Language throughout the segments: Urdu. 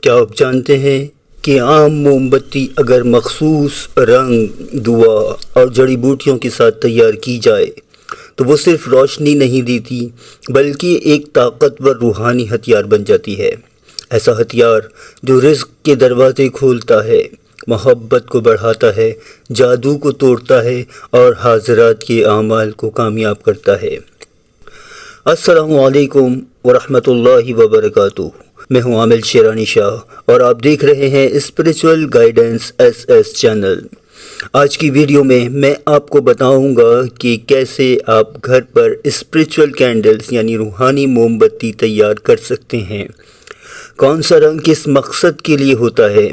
کیا آپ جانتے ہیں کہ عام موم بتی اگر مخصوص رنگ، دوا اور جڑی بوٹیوں کے ساتھ تیار کی جائے تو وہ صرف روشنی نہیں دیتی بلکہ ایک طاقتور روحانی ہتھیار بن جاتی ہے۔ ایسا ہتھیار جو رزق کے دروازے کھولتا ہے، محبت کو بڑھاتا ہے، جادو کو توڑتا ہے اور حاضرات کے اعمال کو کامیاب کرتا ہے۔ السلام علیکم ورحمۃ اللہ وبرکاتہ۔ میں ہوں عامل شیرانی شاہ اور آپ دیکھ رہے ہیں اسپریچول گائیڈنس ایس چینل۔ آج کی ویڈیو میں آپ کو بتاؤں گا کہ کیسے آپ گھر پر اسپریچول کینڈلز یعنی روحانی موم بتی تیار کر سکتے ہیں، کون سا رنگ کس مقصد کے لیے ہوتا ہے،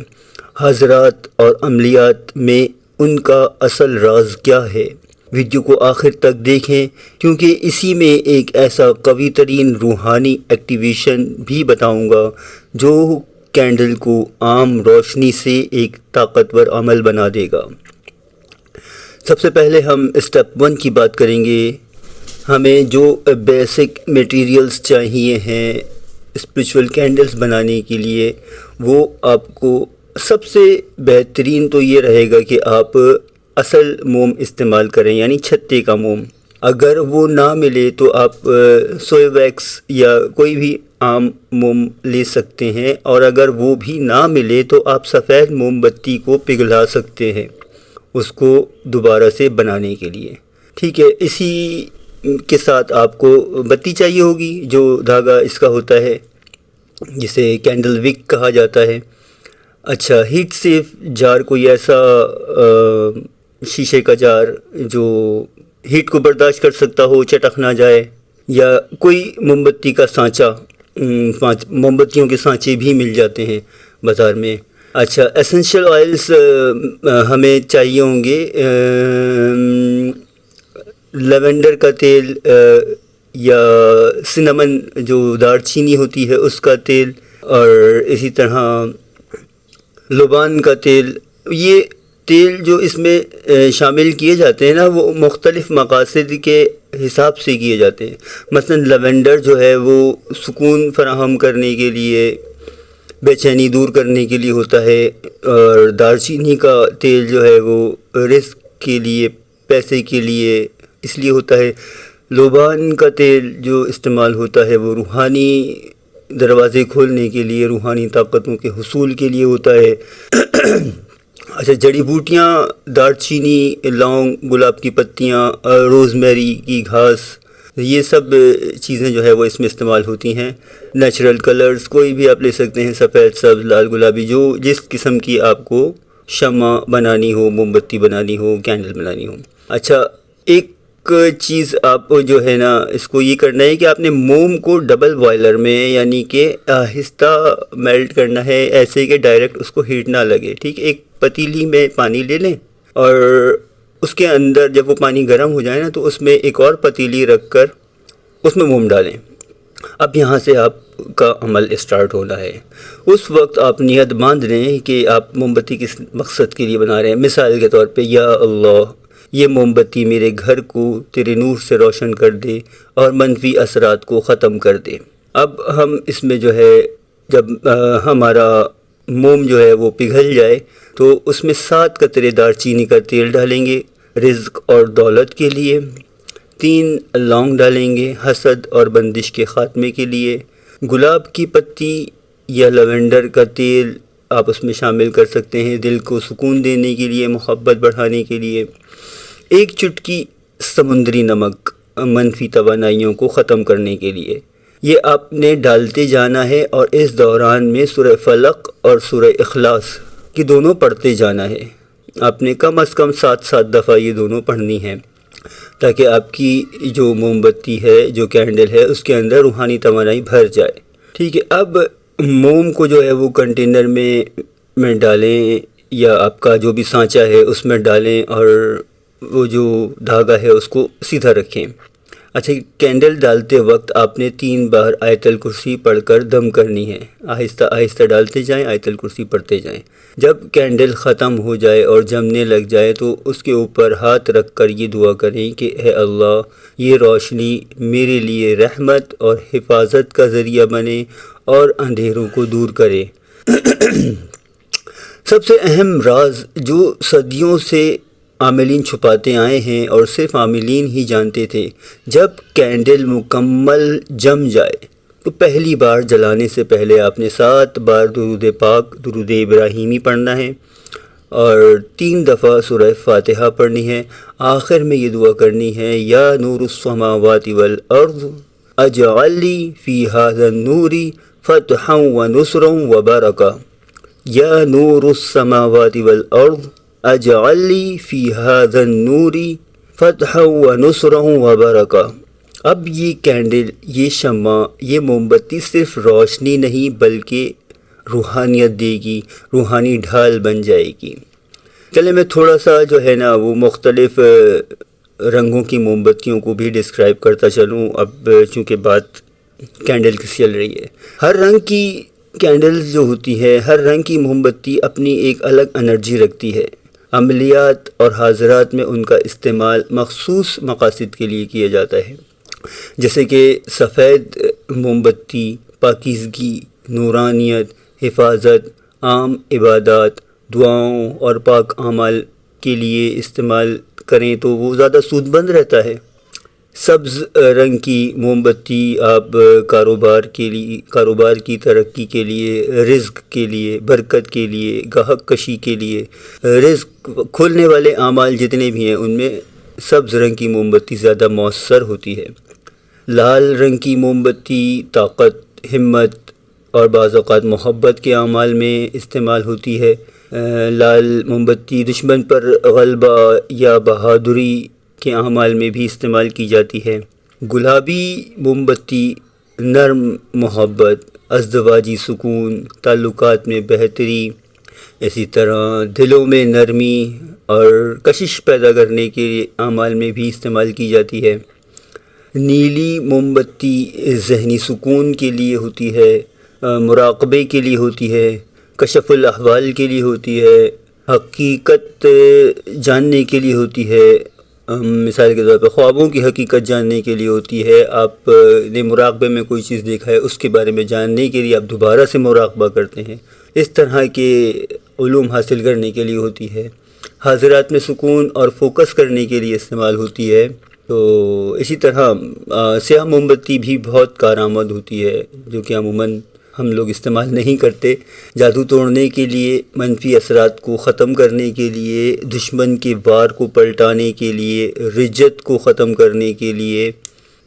حضرات اور عملیات میں ان کا اصل راز کیا ہے۔ ویڈیو کو آخر تک دیکھیں کیونکہ اسی میں ایک ایسا قوی ترین روحانی ایکٹیویشن بھی بتاؤں گا جو کینڈل کو عام روشنی سے ایک طاقتور عمل بنا دے گا۔ سب سے پہلے ہم اسٹیپ 1 کی بات کریں گے۔ ہمیں جو بیسک میٹیریلز چاہیے ہیں اسپریچول کینڈلز بنانے کے لیے، وہ آپ کو سب سے بہترین تو یہ رہے گا کہ آپ اصل موم استعمال کریں، یعنی چھتے کا موم۔ اگر وہ نہ ملے تو آپ سوئے ویکس یا کوئی بھی عام موم لے سکتے ہیں، اور اگر وہ بھی نہ ملے تو آپ سفید موم بتی کو پگھلا سکتے ہیں اس کو دوبارہ سے بنانے کے لیے۔ ٹھیک ہے، اسی کے ساتھ آپ کو بتی چاہیے ہوگی، جو دھاگا اس کا ہوتا ہے جسے کینڈل وک کہا جاتا ہے۔ اچھا، ہیٹ سیف جار، کوئی ایسا شیشے کا جار جو ہیٹ کو برداشت کر سکتا ہو، چٹک نہ جائے، یا کوئی موم بتی کا سانچہ، موم بتیوں کے سانچے بھی مل جاتے ہیں بازار میں۔ اچھا، ایسنشل آئلز ہمیں چاہیے ہوں گے، لیونڈر کا تیل یا سنمن جو دار چینی ہوتی ہے اس کا تیل، اور اسی طرح لوبان کا تیل۔ یہ تیل جو اس میں شامل کیے جاتے ہیں نا، وہ مختلف مقاصد کے حساب سے کیے جاتے ہیں۔ مثلا لیونڈر جو ہے وہ سکون فراہم کرنے کے لیے، بے چینی دور کرنے کے لیے ہوتا ہے، اور دار چینی کا تیل جو ہے وہ رزق کے لیے، پیسے کے لیے اس لیے ہوتا ہے۔ لوبان کا تیل جو استعمال ہوتا ہے وہ روحانی دروازے کھولنے کے لیے، روحانی طاقتوں کے حصول کے لیے ہوتا ہے۔ اچھا، جڑی بوٹیاں، دار چینی، لونگ، گلاب کی پتیاں، روز میری کی گھاس، یہ سب چیزیں جو ہے وہ اس میں استعمال ہوتی ہیں۔ نیچرل کلرز کوئی بھی آپ لے سکتے ہیں، سفید، سبز، لال، گلابی، جو جس قسم کی آپ کو شمع بنانی ہو، موم بتی بنانی ہو، کینڈل بنانی ہو۔ اچھا، ایک چیز آپ جو ہے نا، اس کو یہ کرنا ہے کہ آپ نے موم کو ڈبل بوائلر میں، یعنی کہ آہستہ میلٹ کرنا ہے، ایسے کہ ڈائریکٹ اس کو ہیٹ نہ لگے۔ ٹھیک، ایک پتیلی میں پانی لے لیں اور اس کے اندر جب وہ پانی گرم ہو جائے نا تو اس میں ایک اور پتیلی رکھ کر اس میں موم ڈالیں۔ اب یہاں سے آپ کا عمل اسٹارٹ ہونا ہے۔ اس وقت آپ نیت باندھ لیں کہ آپ موم بتی کس مقصد کے لیے بنا رہے ہیں۔ مثال کے طور پہ، یا اللہ، یہ موم بتی میرے گھر کو تیرے نور سے روشن کر دے اور منفی اثرات کو ختم کر دے۔ اب ہم اس میں جو ہے، جب ہمارا موم جو ہے وہ پگھل جائے تو اس میں 7 قطرے دار چینی کا تیل ڈالیں گے رزق اور دولت کے لیے، 3 لونگ ڈالیں گے حسد اور بندش کے خاتمے کے لیے، گلاب کی پتی یا لیونڈر کا تیل آپ اس میں شامل کر سکتے ہیں دل کو سکون دینے کے لیے، محبت بڑھانے کے لیے، 1 چٹکی سمندری نمک منفی توانائیوں کو ختم کرنے کے لیے۔ یہ آپ نے ڈالتے جانا ہے اور اس دوران میں سورہ فلق اور سورہ اخلاص کی دونوں پڑھتے جانا ہے۔ آپ نے کم از کم 7 دفعہ یہ دونوں پڑھنی ہیں تاکہ آپ کی جو موم بتی ہے، جو کینڈل ہے، اس کے اندر روحانی توانائی بھر جائے۔ ٹھیک ہے، اب موم کو جو ہے وہ کنٹینر میں ڈالیں، یا آپ کا جو بھی سانچہ ہے اس میں ڈالیں، اور وہ جو دھاگا ہے اس کو سیدھا رکھیں۔ اچھا، کینڈل ڈالتے وقت آپ نے 3 بار آیت الکرسی پڑھ کر دم کرنی ہے۔ آہستہ آہستہ ڈالتے جائیں، آیت الکرسی پڑھتے جائیں۔ جب کینڈل ختم ہو جائے اور جمنے لگ جائے تو اس کے اوپر ہاتھ رکھ کر یہ دعا کریں کہ اے اللہ، یہ روشنی میرے لیے رحمت اور حفاظت کا ذریعہ بنے اور اندھیروں کو دور کرے۔ سب سے اہم راز جو صدیوں سے عاملین چھپاتے آئے ہیں اور صرف عاملین ہی جانتے تھے، جب کینڈل مکمل جم جائے تو پہلی بار جلانے سے پہلے آپ نے 7 بار درود پاک، درود ابراہیمی پڑھنا ہے اور 3 دفعہ سورہ فاتحہ پڑھنی ہے۔ آخر میں یہ دعا کرنی ہے، یا نور السماوات والارض اجعل لی فی ھذا النور فتحا ونصرا وبرکہ، یا نور السماوات والارض اجعل لی فی ھذا النور فتحا ونصرا وبرکہ۔ اب یہ کینڈل، یہ شمع، یہ موم بتی صرف روشنی نہیں بلکہ روحانیت دے گی، روحانی ڈھال بن جائے گی۔ چلے میں تھوڑا سا جو ہے نا وہ مختلف رنگوں کی موم بتیوں کو بھی ڈسکرائب کرتا چلوں، اب چونکہ بات کینڈل کی چل رہی ہے۔ ہر رنگ کی کینڈل جو ہوتی ہے، ہر رنگ کی موم بتی اپنی ایک الگ انرجی رکھتی ہے۔ عملیات اور حاضرات میں ان کا استعمال مخصوص مقاصد کے لیے کیا جاتا ہے، جیسے کہ سفید موم بتی پاکیزگی، نورانیت، حفاظت، عام عبادات، دعاؤں اور پاک اعمال کے لیے استعمال کریں تو وہ زیادہ سود بند رہتا ہے۔ سبز رنگ کی موم بتی آپ کاروبار کی ترقی کے لیے، رزق کے لیے، برکت کے لیے، گاہک کشی کے لیے، رزق کھولنے والے اعمال جتنے بھی ہیں ان میں سبز رنگ کی موم بتی زیادہ مؤثر ہوتی ہے۔ لال رنگ کی موم بتی طاقت، ہمت اور بعض اوقات محبت کے اعمال میں استعمال ہوتی ہے۔ لال موم بتی دشمن پر غلبہ یا بہادری کے اعمال میں بھی استعمال کی جاتی ہے۔ گلابی موم بتی نرم محبت، ازدواجی سکون، تعلقات میں بہتری، اسی طرح دلوں میں نرمی اور کشش پیدا کرنے کے اعمال میں بھی استعمال کی جاتی ہے۔ نیلی موم بتی ذہنی سکون کے لیے ہوتی ہے، مراقبے کے لیے ہوتی ہے، کشف الاحوال کے لیے ہوتی ہے، حقیقت جاننے کے لیے ہوتی ہے۔ مثال کے طور پہ خوابوں کی حقیقت جاننے کے لیے ہوتی ہے۔ آپ نے مراقبے میں کوئی چیز دیکھا ہے، اس کے بارے میں جاننے کے لیے آپ دوبارہ سے مراقبہ کرتے ہیں، اس طرح کے علوم حاصل کرنے کے لیے ہوتی ہے۔ حاضرات میں سکون اور فوکس کرنے کے لیے استعمال ہوتی ہے۔ تو اسی طرح سیاہ موم بتی بھی بہت کارآمد ہوتی ہے، جو کہ عموماً ہم لوگ استعمال نہیں کرتے۔ جادو توڑنے کے لیے، منفی اثرات کو ختم کرنے کے لیے، دشمن کے وار کو پلٹانے کے لیے، رجت کو ختم کرنے کے لیے،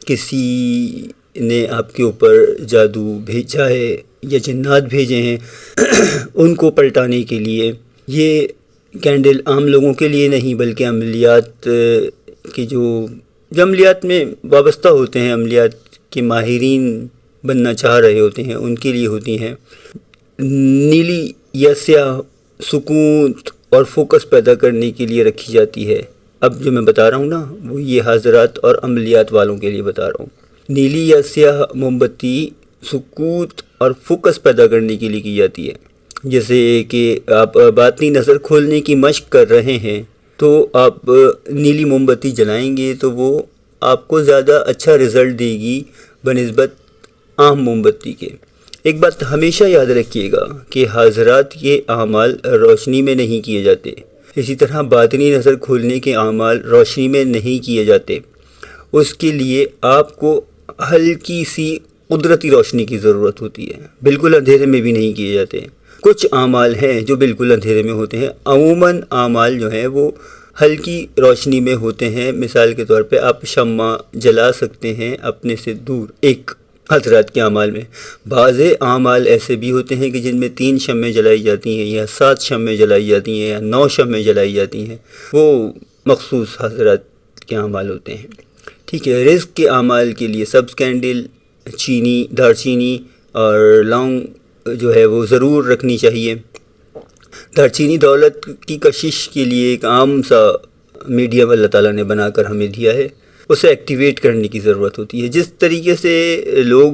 کسی نے آپ کے اوپر جادو بھیجا ہے یا جنات بھیجے ہیں ان کو پلٹانے کے لیے۔ یہ کینڈل عام لوگوں کے لیے نہیں بلکہ عملیات کے جو عملیات میں وابستہ ہوتے ہیں، عملیات کے ماہرین بننا چاہ رہے ہوتے ہیں، ان کے لیے ہوتی ہیں۔ نیلی یا سیاہ سکون اور فوکس پیدا کرنے کے لیے رکھی جاتی ہے۔ اب جو میں بتا رہا ہوں نا وہ یہ حاضرات اور عملیات والوں کے لیے بتا رہا ہوں۔ نیلی یا سیاہ موم بتی سکون اور فوکس پیدا کرنے کے لیے کی جاتی ہے۔ جیسے کہ آپ باطنی نظر کھولنے کی مشق کر رہے ہیں تو آپ نیلی موم بتی جلائیں گے تو وہ آپ کو زیادہ اچھا رزلٹ دے گی بنسبت عام موم بتی کے۔ ایک بات ہمیشہ یاد رکھیے گا کہ حاضرات کے اعمال روشنی میں نہیں کیے جاتے، اسی طرح باطنی نظر کھولنے کے اعمال روشنی میں نہیں کیے جاتے۔ اس کے لیے آپ کو ہلکی سی قدرتی روشنی کی ضرورت ہوتی ہے، بالکل اندھیرے میں بھی نہیں کیے جاتے۔ کچھ اعمال ہیں جو بالکل اندھیرے میں ہوتے ہیں، عموماً اعمال جو ہیں وہ ہلکی روشنی میں ہوتے ہیں۔ مثال کے طور پہ آپ شمع جلا سکتے ہیں اپنے سے دور ایک حضرات کے اعمال میں۔ بعض اعمال ایسے بھی ہوتے ہیں کہ جن میں 3 شمعیں جلائی جاتی ہیں یا 7 شمعیں جلائی جاتی ہیں یا 9 شمعیں جلائی جاتی ہیں، وہ مخصوص حضرات کے اعمال ہوتے ہیں۔ ٹھیک ہے، رزق کے اعمال کے لیے سبز کینڈل، چینی، دار چینی اور لونگ جو ہے وہ ضرور رکھنی چاہیے۔ دار چینی دولت کی کشش کے لیے ایک عام سا میڈیم اللہ تعالیٰ نے بنا کر ہمیں دیا ہے، اسے ایکٹیویٹ کرنے کی ضرورت ہوتی ہے۔ جس طریقے سے لوگ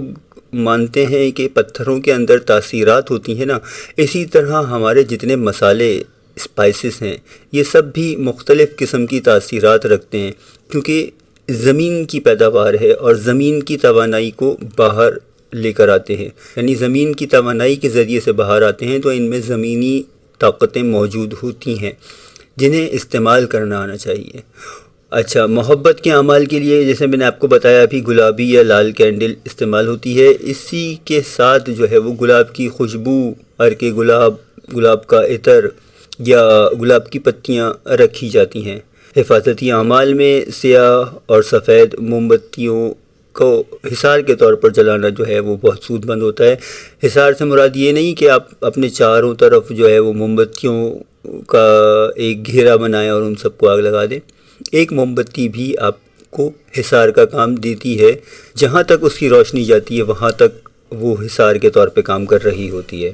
مانتے ہیں کہ پتھروں کے اندر تاثیرات ہوتی ہیں نا، اسی طرح ہمارے جتنے مسالے، اسپائسز ہیں، یہ سب بھی مختلف قسم کی تاثیرات رکھتے ہیں، کیونکہ زمین کی پیداوار ہے اور زمین کی توانائی کو باہر لے کر آتے ہیں، یعنی زمین کی توانائی کے ذریعے سے باہر آتے ہیں، تو ان میں زمینی طاقتیں موجود ہوتی ہیں جنہیں استعمال کرنا آنا چاہیے۔ اچھا، محبت کے اعمال کے لیے جیسے میں نے آپ کو بتایا ابھی گلابی یا لال کینڈل استعمال ہوتی ہے، اسی کے ساتھ جو ہے وہ گلاب کی خوشبو، عرق گلاب، گلاب کا عطر یا گلاب کی پتیاں رکھی جاتی ہیں۔ حفاظتی اعمال میں سیاہ اور سفید موم بتیوں کو حصار کے طور پر جلانا جو ہے وہ بہت سود مند ہوتا ہے۔ حصار سے مراد یہ نہیں کہ آپ اپنے چاروں طرف جو ہے وہ موم بتیوں کا ایک گھیرا بنائیں اور ان سب کو آگ لگا دیں۔ ایک موم بتی بھی آپ کو حصار کا کام دیتی ہے، جہاں تک اس کی روشنی جاتی ہے وہاں تک وہ حصار کے طور پہ کام کر رہی ہوتی ہے۔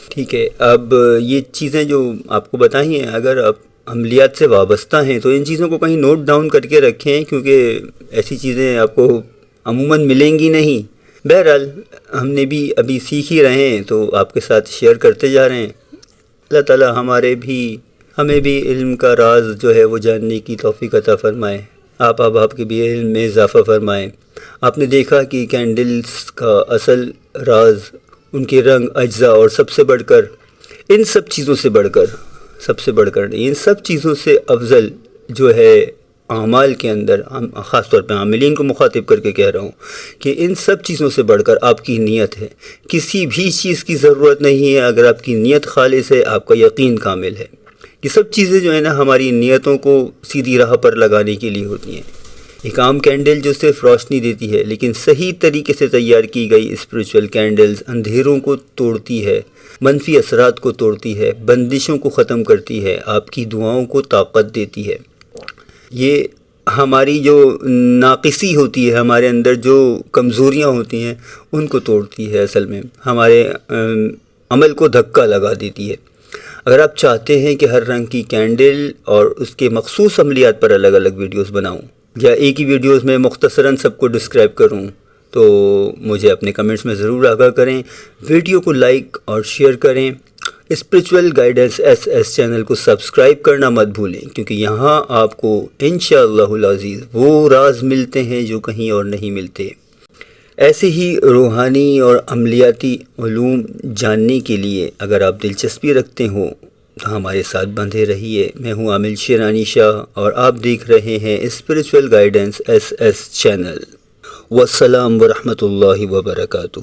ٹھیک ہے، اب یہ چیزیں جو آپ کو بتائی ہیں، اگر آپ عملیات سے وابستہ ہیں تو ان چیزوں کو کہیں نوٹ ڈاؤن کر کے رکھیں، کیونکہ ایسی چیزیں آپ کو عموماً ملیں گی نہیں۔ بہرحال ہم نے بھی ابھی سیکھ ہی رہے ہیں تو آپ کے ساتھ شیئر کرتے جا رہے ہیں۔ اللہ تعالیٰ ہمیں بھی علم کا راز جو ہے وہ جاننے کی توفیق عطا فرمائے، آپ کے بھی علم میں اضافہ فرمائے۔ آپ نے دیکھا کہ کینڈلز کا اصل راز ان کے رنگ، اجزاء اور سب سے بڑھ کر ان سب چیزوں سے افضل جو ہے اعمال کے اندر، خاص طور پہ عاملین کو مخاطب کر کے کہہ رہا ہوں کہ ان سب چیزوں سے بڑھ کر آپ کی نیت ہے۔ کسی بھی چیز کی ضرورت نہیں ہے اگر آپ کی نیت خالص ہے، آپ کا یقین کامل ہے۔ یہ سب چیزیں جو ہے نا ہماری نیتوں کو سیدھی راہ پر لگانے کے لیے ہوتی ہیں۔ ایک عام کینڈل جو صرف روشنی دیتی ہے، لیکن صحیح طریقے سے تیار کی گئی اسپریچول کینڈلز اندھیروں کو توڑتی ہے، منفی اثرات کو توڑتی ہے، بندشوں کو ختم کرتی ہے، آپ کی دعاؤں کو طاقت دیتی ہے۔ یہ ہماری جو ناقصی ہوتی ہے، ہمارے اندر جو کمزوریاں ہوتی ہیں ان کو توڑتی ہے، اصل میں ہمارے عمل کو دھکا لگا دیتی ہے۔ اگر آپ چاہتے ہیں کہ ہر رنگ کی کینڈل اور اس کے مخصوص عملیات پر الگ الگ ویڈیوز بناؤں یا ایک ہی ویڈیوز میں مختصراً سب کو ڈسکرائب کروں تو مجھے اپنے کمنٹس میں ضرور آگاہ کریں، ویڈیو کو لائک اور شیئر کریں۔ اسپریچول گائیڈنس SS چینل کو سبسکرائب کرنا مت بھولیں، کیونکہ یہاں آپ کو انشاءاللہ العزیز وہ راز ملتے ہیں جو کہیں اور نہیں ملتے۔ ایسے ہی روحانی اور عملیاتی علوم جاننے کے لیے اگر آپ دلچسپی رکھتے ہوں تو ہمارے ساتھ بندھے رہیے۔ میں ہوں عامل شیرانی شاہ اور آپ دیکھ رہے ہیں اسپریچول گائیڈنس SS چینل۔ والسلام ورحمۃ اللہ وبرکاتہ۔